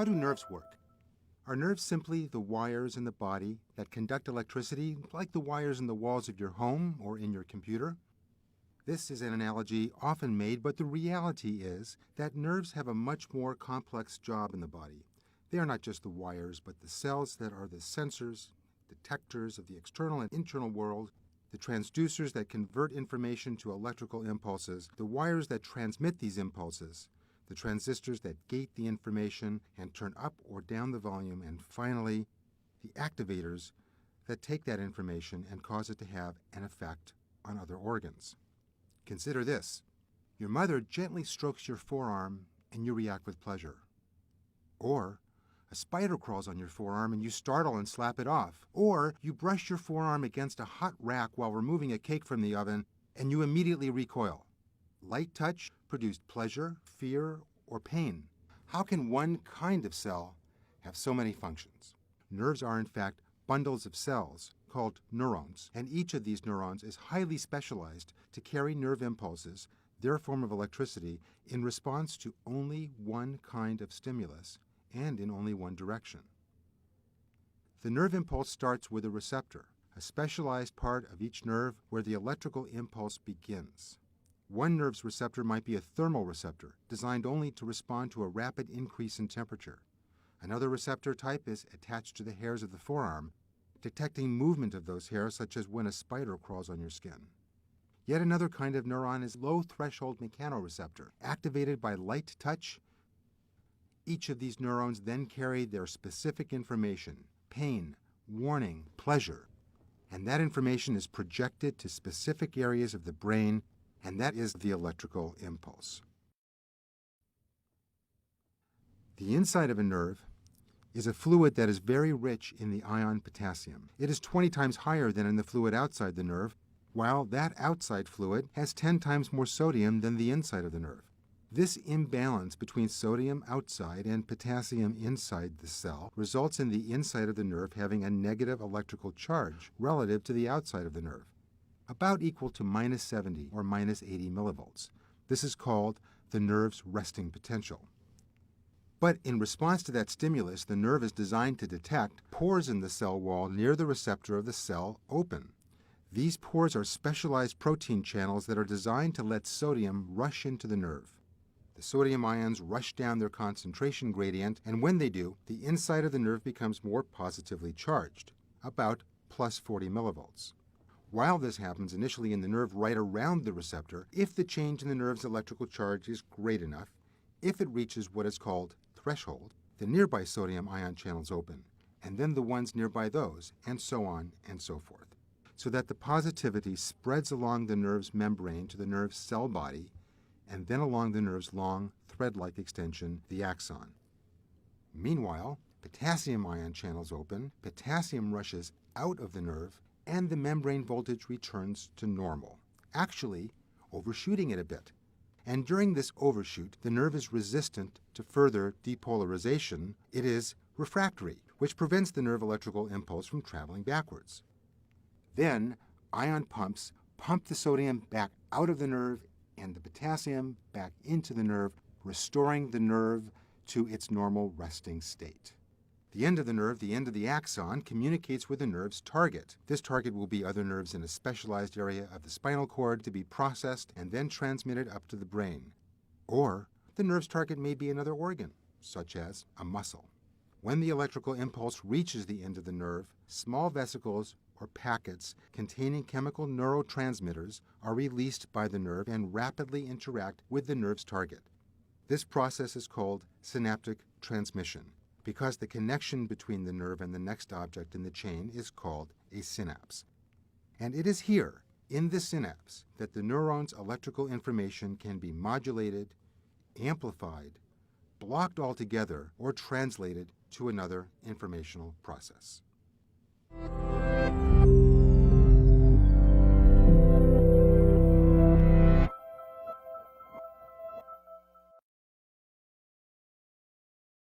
How do nerves work? Are nerves simply the wires in the body that conduct electricity like the wires in the walls of your home or in your computer? This is an analogy often made, but the reality is that nerves have a much more complex job in the body. They are not just the wires, but the cells that are the sensors, detectors of the external and internal world, the transducers that convert information to electrical impulses, the wires that transmit these impulses, the transistors that gate the information and turn up or down the volume, and finally, the activators that take that information and cause it to have an effect on other organs. Consider this. Your mother gently strokes your forearm and you react with pleasure. Or a spider crawls on your forearm and you startle and slap it off. Or you brush your forearm against a hot rack while removing a cake from the oven and you immediately recoil. Light touch produced pleasure, fear, or pain. How can one kind of cell have so many functions? Nerves are in fact bundles of cells called neurons, and each of these neurons is highly specialized to carry nerve impulses, their form of electricity, in response to only one kind of stimulus and in only one direction. The nerve impulse starts with a receptor, a specialized part of each nerve where the electrical impulse begins. One nerve's receptor might be a thermal receptor, designed only to respond to a rapid increase in temperature. Another receptor type is attached to the hairs of the forearm, detecting movement of those hairs, such as when a spider crawls on your skin. Yet another kind of neuron is low-threshold mechanoreceptor, activated by light touch. Each of these neurons then carry their specific information, pain, warning, pleasure, and that information is projected to specific areas of the brain, and that is the electrical impulse. The inside of a nerve is a fluid that is very rich in the ion potassium. It is 20 times higher than in the fluid outside the nerve, while that outside fluid has 10 times more sodium than the inside of the nerve. This imbalance between sodium outside and potassium inside the cell results in the inside of the nerve having a negative electrical charge relative to the outside of the nerve, about equal to minus 70 or minus 80 millivolts. This is called the nerve's resting potential. But in response to that stimulus, the nerve is designed to detect pores in the cell wall near the receptor of the cell open. These pores are specialized protein channels that are designed to let sodium rush into the nerve. The sodium ions rush down their concentration gradient, and when they do, the inside of the nerve becomes more positively charged, about plus 40 millivolts. While this happens initially in the nerve right around the receptor, if the change in the nerve's electrical charge is great enough, if it reaches what is called threshold, the nearby sodium ion channels open, and then the ones nearby those, and so on and so forth, so that the positivity spreads along the nerve's membrane to the nerve's cell body, and then along the nerve's long, thread-like extension, the axon. Meanwhile, potassium ion channels open, potassium rushes out of the nerve, and the membrane voltage returns to normal, actually overshooting it a bit. And during this overshoot, the nerve is resistant to further depolarization. It is refractory, which prevents the nerve electrical impulse from traveling backwards. Then, ion pumps pump the sodium back out of the nerve and the potassium back into the nerve, restoring the nerve to its normal resting state. The end of the nerve, the end of the axon, communicates with the nerve's target. This target will be other nerves in a specialized area of the spinal cord to be processed and then transmitted up to the brain. Or the nerve's target may be another organ, such as a muscle. When the electrical impulse reaches the end of the nerve, small vesicles or packets containing chemical neurotransmitters are released by the nerve and rapidly interact with the nerve's target. This process is called synaptic transmission, because the connection between the nerve and the next object in the chain is called a synapse. And it is here, in the synapse, that the neuron's electrical information can be modulated, amplified, blocked altogether, or translated to another informational process.